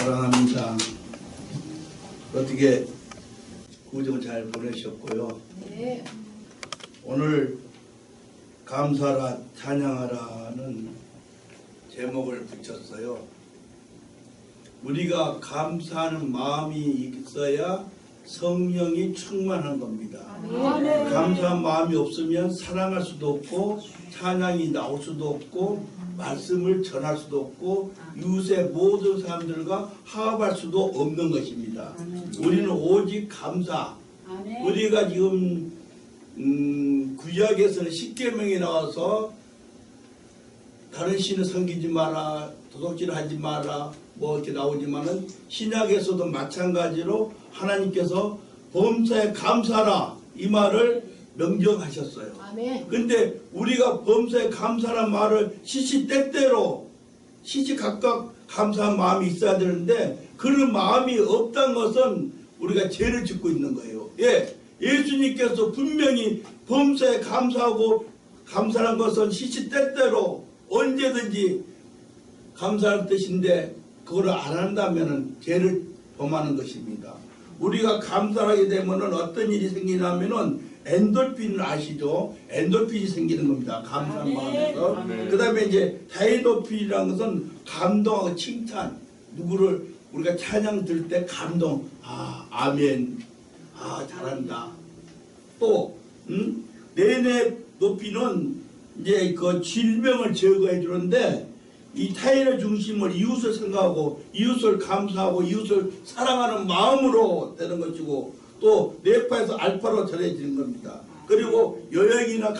사랑합니다. 어떻게 구정 잘 보내셨고요. 네. 오늘 감사라 찬양하라는 제목을 붙였어요. 우리가 감사하는 마음이 있어야 성령이 충만한 겁니다. 아멘. 감사한 마음이 없으면 사랑할 수도 없고 찬양이 나올 수도 없고 말씀을 전할 수도 없고 이웃의 모든 사람들과 화합할 수도 없는 것입니다. 우리는 오직 감사. 우리가 지금 구약에서는 10계명이 나와서 다른 신을 섬기지 마라, 도둑질 하지 마라, 뭐 이렇게 나오지만은 신약에서도 마찬가지로 하나님께서 범사에 감사라 이 말을 명령하셨어요. 근데 우리가 범사에 감사란 말을 시시때때로 시시각각 감사한 마음이 있어야 되는데 그런 마음이 없다는 것은 우리가 죄를 짓고 있는 거예요. 예, 예수님께서 분명히 범사에 감사하고 감사한 것은 시시때때로 언제든지 감사할 뜻인데 그걸 안 한다면 죄를 범하는 것입니다. 우리가 감사하게 되면 어떤 일이 생기냐면은 엔돌핀을 아시죠? 엔돌핀이 생기는 겁니다. 감사한 마음에서. 그 다음에 이제 다이도핀이라는 것은 감동하고 칭찬. 누구를 우리가 찬양 들을 때 감동. 아, 아멘. 아, 잘한다. 또, 내내 높이는 이제 그 질병을 제거해 주는데 이 타인의 중심을 이웃을 생각하고 이웃을 감사하고 이웃을 사랑하는 마음으로 되는 것이고 또 네파에서 알파로 전해지는 겁니다. 그리고 여행이나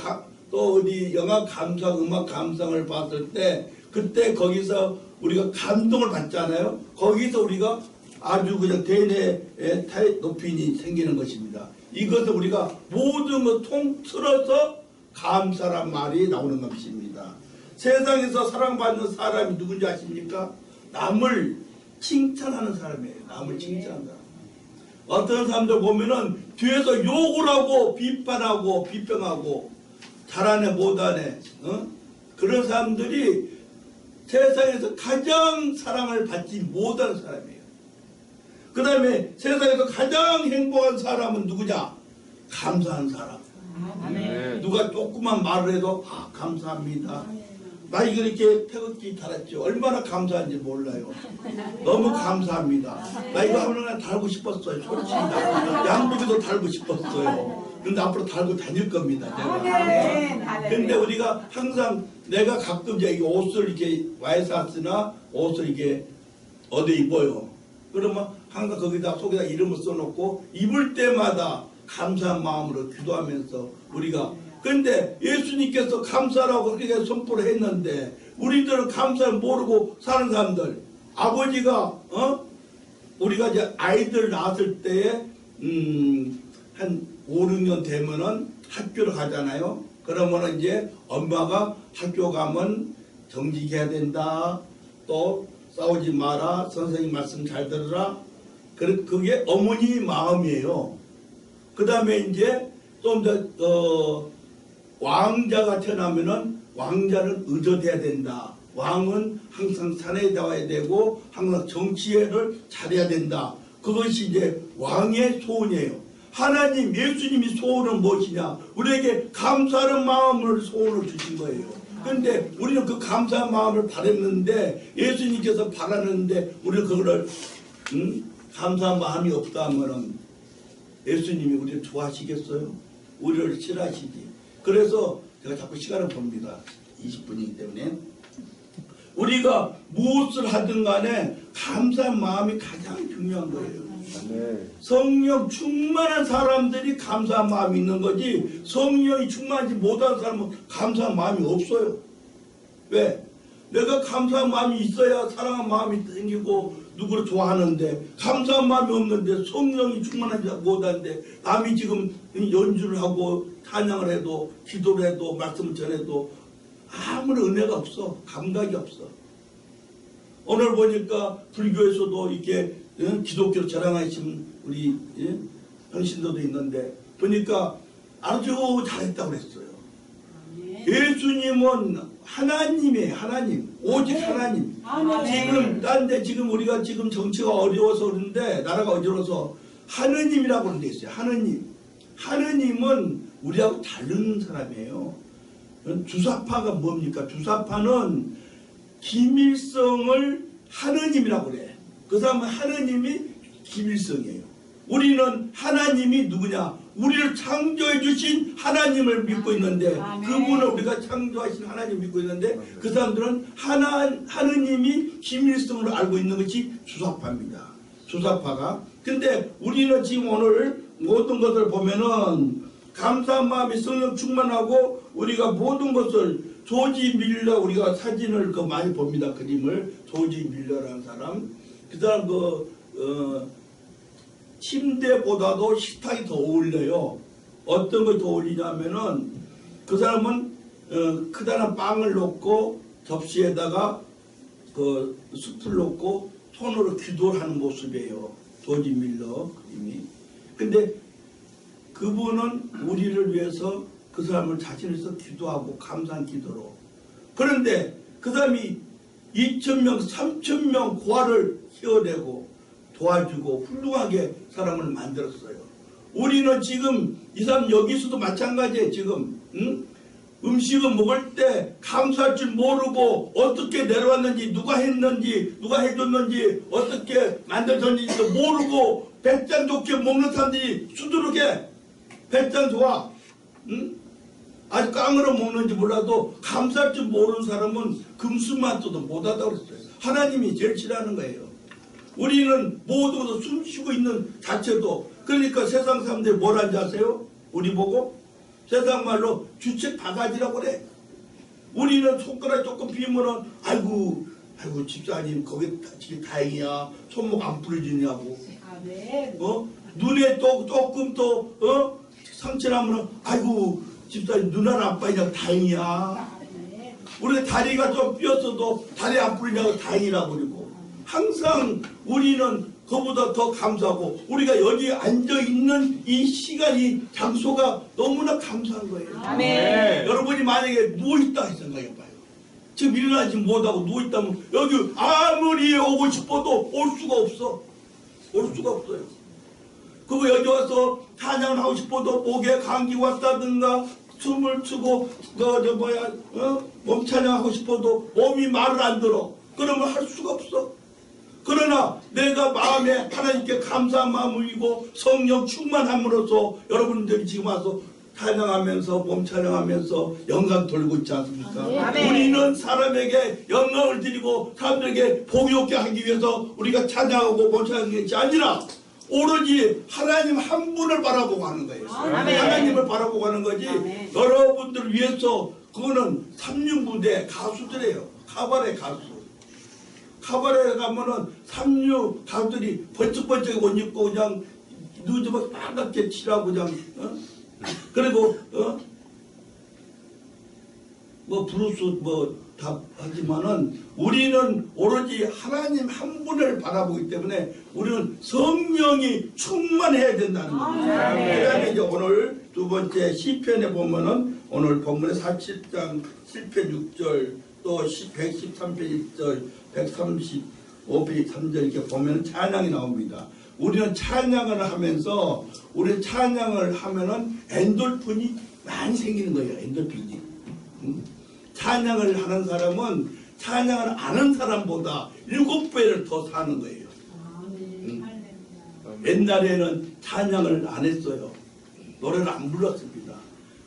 또 어디 영화 감상, 음악 감상을 봤을 때 그때 거기서 우리가 감동을 받잖아요. 거기서 우리가 아주 그냥 대뇌의 높임이 생기는 것입니다. 이것을 우리가 모든 걸 통틀어서 감사란 말이 나오는 것입니다. 세상에서 사랑받는 사람이 누군지 아십니까? 남을 칭찬하는 사람이에요. 남을 칭찬하는 사람. 어떤 사람들 보면은 뒤에서 욕을 하고 비판하고 비평하고 잘하네 못하네 그런 사람들이 세상에서 가장 사랑을 받지 못하는 사람이에요. 그 다음에 세상에서 가장 행복한 사람은 누구냐? 감사한 사람. 누가 조그만 말을 해도 아 감사합니다. 나 이거 이렇게 태극기 달았죠. 얼마나 감사한지 몰라요. 너무 감사합니다. 나 이거 하나 달고 싶었어요. 솔직히 양복에도 달고 싶었어요. 근데 앞으로 달고 다닐 겁니다. 제가. 근데 우리가 항상 내가 가끔 이제 옷을 이렇게 와이사스나 옷을 이렇게 어디 입어요. 그러면 항상 거기다 속에다 이름을 써놓고 입을 때마다 감사한 마음으로 기도하면서 우리가 근데 예수님께서 감사라고 그렇게 선포를 했는데 우리들은 감사를 모르고 사는 사람들 아버지가 우리가 이제 아이들 낳았을 때에 한 5, 6년 되면은 학교를 가잖아요. 그러면은 이제 엄마가 학교 가면 정직해야 된다. 또 싸우지 마라. 선생님 말씀 잘 들으라. 그게 어머니 마음이에요. 그 다음에 이제 좀 더 왕자가 태어나면은 왕자는 의젓해야 된다. 왕은 항상 산에 나와야 되고 항상 정치를 잘해야 된다. 그것이 이제 왕의 소원이에요. 하나님 예수님이 소원은 무엇이냐? 우리에게 감사하는 마음을 소원을 주신 거예요. 근데 우리는 그 감사한 마음을 바랐는데 예수님께서 바랐는데 우리는 그거를 감사한 마음이 없다 하면은 예수님이 우리를 좋아하시겠어요? 우리를 싫어하시지. 그래서 제가 자꾸 시간을 봅니다. 20분이기 때문에 우리가 무엇을 하든 간에 감사한 마음이 가장 중요한 거예요. 성령 충만한 사람들이 감사한 마음이 있는 거지 성령이 충만하지 못한 사람은 감사한 마음이 없어요. 왜? 내가 감사한 마음이 있어야 사랑한 마음이 생기고 누구를 좋아하는데 감사한 마음이 없는데 성령이 충만하지 못하는데 남이 지금 연주를 하고 찬양을 해도 기도를 해도 말씀을 전해도 아무런 은혜가 없어. 감각이 없어. 오늘 보니까 불교에서도 이렇게 기독교를 자랑하신 우리 형신도도 있는데 보니까 아주 잘했다고 그랬어요. 예수님은 하나님이에요. 하나님. 오직 하나님. 지금 딴데 지금 우리가 지금 정치가 어려워서 그런데 나라가 어려워서 하느님이라고 그런 데 있어요. 하느님. 하느님은 우리하고 다른 사람이에요. 주사파가 뭡니까? 주사파는 김일성을 하느님이라고 그래. 그 사람은 하느님이 김일성이에요. 우리는 하나님이 누구냐? 우리를 창조해 주신 하나님을 믿고 있는데 그분을 우리가 창조하신 하나님을 믿고 있는데 그 사람들은 하느님이 김일성을 알고 있는 것이 주사파입니다. 주사파가. 근데 우리는 지금 오늘 모든 것을 보면은 감사한 마음이 성령 충만하고 우리가 모든 것을 조지 밀러 우리가 사진을 많이 봅니다. 그림을. 조지 밀러라는 사람. 그 사람 침대보다도 식탁이 더 어울려요. 어떤 걸 더 어울리냐면은 그 사람은 크다란 빵을 놓고 접시에다가 그 숯을 놓고 손으로 기도를 하는 모습이에요. 조지 밀러 그림이. 근데 그분은 우리를 위해서 그 사람을 자신을 위해서 기도하고 감사한 기도로. 그런데 그 사람이 2,000명, 3,000명 고아를 키워내고 도와주고 훌륭하게 사람을 만들었어요. 우리는 지금 이 사람 여기서도 마찬가지예요. 지금 음식을 먹을 때 감사할 줄 모르고 어떻게 내려왔는지 누가 했는지 누가 해줬는지 어떻게 만들었는지도 모르고 배짱 좋게 먹는 사람들이 수두룩해. 배짱 좋아. 아주 깡으로 먹는지 몰라도 감사할 줄 모르는 사람은 금수만 떠도 못하다고 그랬어요. 하나님이 제일 싫어하는 거예요. 우리는 모두 것을 숨쉬고 있는 자체도. 그러니까 세상 사람들이 뭘 하는지 아세요? 우리 보고 세상 말로 주책 바가지라고 그래. 우리는 손가락 조금 비면은 아이고 집사님 거기 다행이야. 손목 안 부러지냐고. 눈에 조금 상처 나면은 아이고 집사님 눈 하나 안 빠지냐고 다행이야. 우리 다리가 좀 삐었어도 다리 안 부러지냐고 다행이라고 그러고. 항상 우리는 그보다 더 감사하고 우리가 여기 앉아있는 이 시간이 장소가 너무나 감사한 거예요. 아멘. 여러분이 만약에 누워있다 생각해봐요. 지금 일어나지 못하고 누워있다면 여기 아무리 오고 싶어도 올 수가 없어. 올 수가 없어요. 그리고 여기 와서 찬양을 하고 싶어도 목에 감기 왔다든가 숨을 추고 몸 찬양하고 싶어도 몸이 말을 안 들어. 그러면 할 수가 없어. 그러나 내가 마음에 하나님께 감사한 마음이고 성령 충만함으로써 여러분들이 지금 와서 찬양하면서 몸 찬양하면서 영광 돌리고 있지 않습니까? 아멘. 우리는 사람에게 영광을 드리고 사람들에게 복이 없게 하기 위해서 우리가 찬양하고 몸 찬양하는 것이 아니라 오로지 하나님 한 분을 바라보고 하는 거예요. 아멘. 하나님을 바라보고 하는 거지. 아멘. 여러분들을 위해서 그거는 삼륜부대 가수들이에요. 카바레 가수. 카바레 가면은 삼류 가수들이 번쩍번쩍 옷 입고 그냥 누즈막 빨갛게 칠하고 그냥 그리고 뭐 브루스 뭐 다 하지만은 우리는 오로지 하나님 한 분을 바라보기 때문에 우리는 성령이 충만해야 된다는 겁니다. 그다음에 이제 오늘 두 번째 시편에 보면은 오늘 본문의 47장 7편 6절 또 113편 1절 135편 3절 이렇게 보면 찬양이 나옵니다. 우리는 찬양을 하면서 우리 찬양을 하면은 엔돌핀이 많이 생기는 거예요. 엔돌핀이. 찬양을 하는 사람은 찬양을 안 하는 사람보다 7배를 더 사는 거예요. 옛날에는 찬양을 안 했어요. 노래를 안 불렀습니다.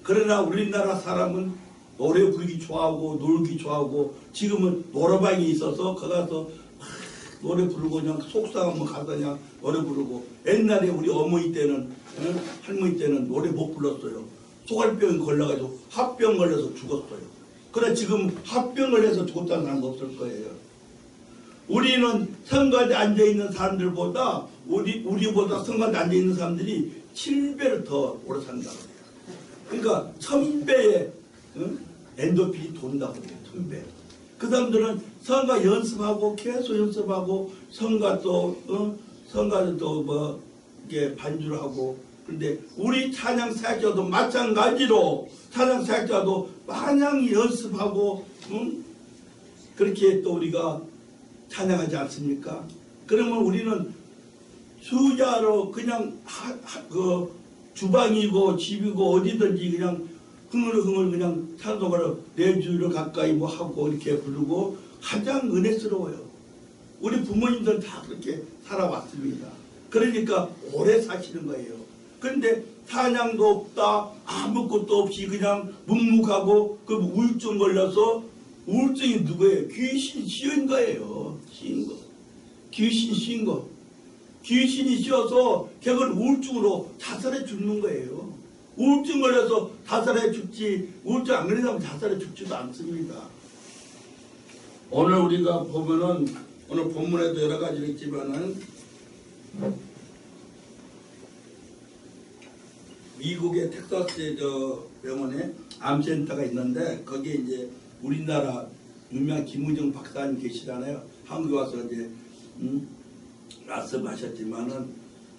그러나 우리나라 사람은 노래 부르기 좋아하고 놀기 좋아하고 지금은 노래방이 있어서 거기 가서 노래 부르고 그냥 속상하면 가서 그냥 노래 부르고. 옛날에 우리 어머니 때는 할머니 때는 노래 못 불렀어요. 소갈병이 걸려가지고 합병 걸려서 죽었어요. 그래 지금 합병 걸려서 죽었다는 사람 없을 거예요. 우리는 성가대 앉아있는 사람들보다 우리보다 성가대 앉아있는 사람들이 7배를 더 오래 산다고 해요. 그러니까 1000배의 엔도핀이 돈다고 해요. 1000배. 그 사람들은 성가 연습하고 계속 연습하고 성가 또 뭐 이게 반주를 하고 그런데 우리 찬양 사역자도 마찬가지로 찬양 사역자도 마냥 연습하고 그렇게 또 우리가 찬양하지 않습니까? 그러면 우리는 수자로 그냥 그 주방이고 집이고 어디든지 그냥 흥얼흥얼 그냥 찬송을 4주를 가까이 뭐 하고 이렇게 부르고 가장 은혜스러워요. 우리 부모님들 다 그렇게 살아왔습니다. 그러니까 오래 사시는 거예요. 그런데 찬양도 없다, 아무것도 없이 그냥 묵묵하고 그 우울증 걸려서, 우울증이 누구예요? 귀신 씌운 거예요. 씌운 거. 귀신 씌운 거. 귀신이 씌워서 걔를 우울증으로 자살해 죽는 거예요. 우울증 걸려서 자살해 죽지, 우울증 안 걸리면 자살해 죽지도 않습니다. 오늘 우리가 보면은, 오늘 본문에도 여러 가지 있지만은, 미국의 텍사스의 병원에 암센터가 있는데, 거기에 이제 우리나라 유명한 김우정 박사님 계시잖아요. 한국에 와서 이제, 말씀하셨지만은,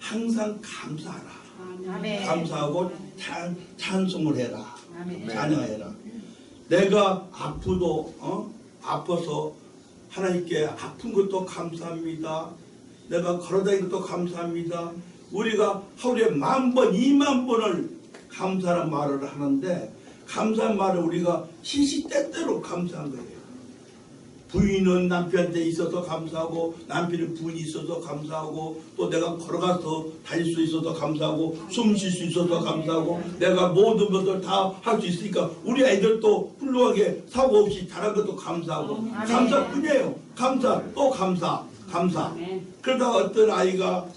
항상 감사하라. 아멘. 감사하고 찬송을 해라. 아멘. 찬양해라. 내가 아파서 하나님께 아픈 것도 감사합니다. 내가 걸어다니는 것도 감사합니다. 우리가 하루에 10,000번, 20,000번을 감사란 말을 하는데, 감사한 말을 우리가 시시때때로 감사한 거예요. 부인은 남편한테 있어서 감사하고, 남편은 부인이 있어서 감사하고, 또 내가 걸어가서 다닐 수 있어서 감사하고, 숨 쉴 수 있어서 감사하고, 내가 모든 것을 다 할 수 있으니까 우리 애들도 훌륭하게 사고 없이 자란 것도 감사하고, 감사뿐이에요. 감사, 또 감사. 그러다가 어떤 아이가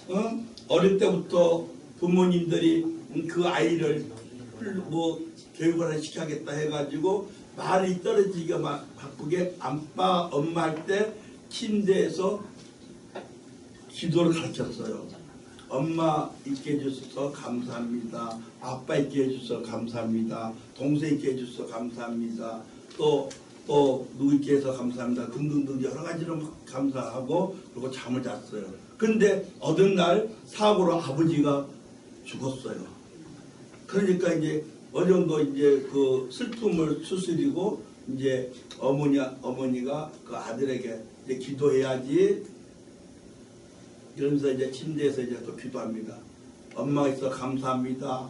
어릴 때부터 부모님들이 그 아이를 교육을 하나 시켜야겠다 해가지고 말이 떨어지기가 바쁘게 아빠, 엄마 할 때 침대에서 기도를 가르쳤어요. 엄마 있게 해주셔서 감사합니다. 아빠 있게 해주셔서 감사합니다. 동생 있게 해주셔서 감사합니다. 또 누구 있게 해서 감사합니다. 등등등 여러 가지로 감사하고, 그리고 잠을 잤어요. 근데 어느 날 사고로 아버지가 죽었어요. 그러니까 이제 어느 정도 이제 그 슬픔을 추스리고, 이제 어머니가 그 아들에게 이제 기도해야지 이러면서 이제 침대에서 이제 또 기도합니다. 엄마가 있어 감사합니다.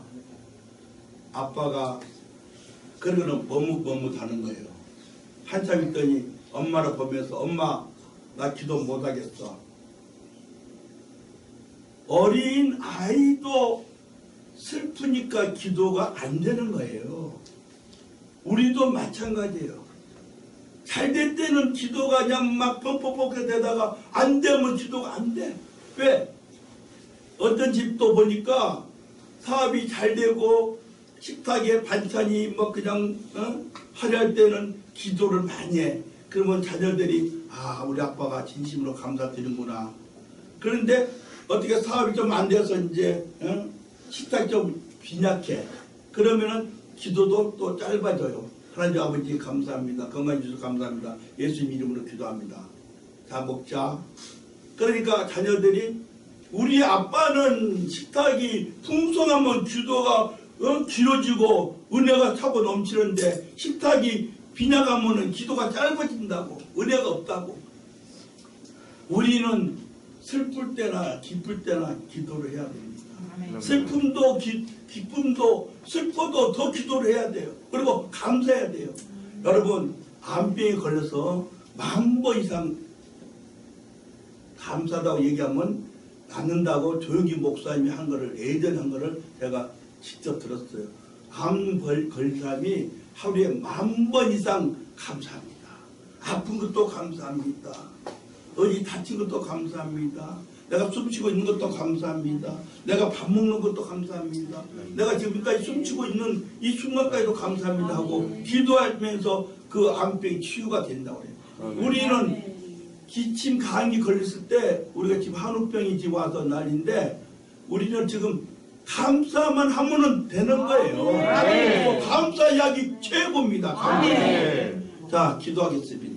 아빠가 그러고는 머뭇머뭇하는 거예요. 한참 있더니 엄마를 보면서, 엄마 나 기도 못하겠어. 어린 아이도 슬프니까 기도가 안 되는 거예요. 우리도 마찬가지예요. 잘 될 때는 기도가 그냥 막 퍽퍽퍽 되다가 안 되면 기도가 안 돼. 왜? 어떤 집도 보니까 사업이 잘 되고 식탁에 반찬이 뭐 그냥 화려할 때는 기도를 많이 해. 그러면 자녀들이 우리 아빠가 진심으로 감사드리는구나. 그런데 어떻게 사업이 좀 안 돼서 이제 식탁이 좀 빈약해. 그러면은 기도도 또 짧아져요. 하나님 아버지 감사합니다. 건강해 주셔서 감사합니다. 예수님 이름으로 기도합니다. 자 먹자. 그러니까 자녀들이, 우리 아빠는 식탁이 풍성하면 기도가 길어지고 은혜가 차고 넘치는데, 식탁이 빈약하면 기도가 짧아진다고, 은혜가 없다고. 우리는 슬플 때나 기쁠 때나 기도를 해야 됩니다. 슬픔도 기쁨도 슬퍼도 더 기도를 해야 돼요. 그리고 감사해야 돼요. 여러분, 암병에 걸려서 10,000번 이상 감사하다고 얘기하면 낫는다고 조용기 목사님이 한 거를, 예전에 한 거를 제가 직접 들었어요. 암 걸린 사람이 하루에 10,000번 이상 감사합니다. 아픈 것도 감사합니다. 어디 다친 것도 감사합니다. 내가 숨쉬고 있는 것도 감사합니다. 내가 밥 먹는 것도 감사합니다. 내가 지금까지 숨쉬고 있는 이 순간까지도 감사합니다 하고 기도하면서 그 암병이 치유가 된다고 해요. 우리는 기침, 감기 걸렸을 때, 우리가 지금 한우병이 지금 와서 난리인데, 우리는 지금 감사만 하면 되는 거예요. 감사 이야기 최고입니다. 감사. 자, 기도하겠습니다.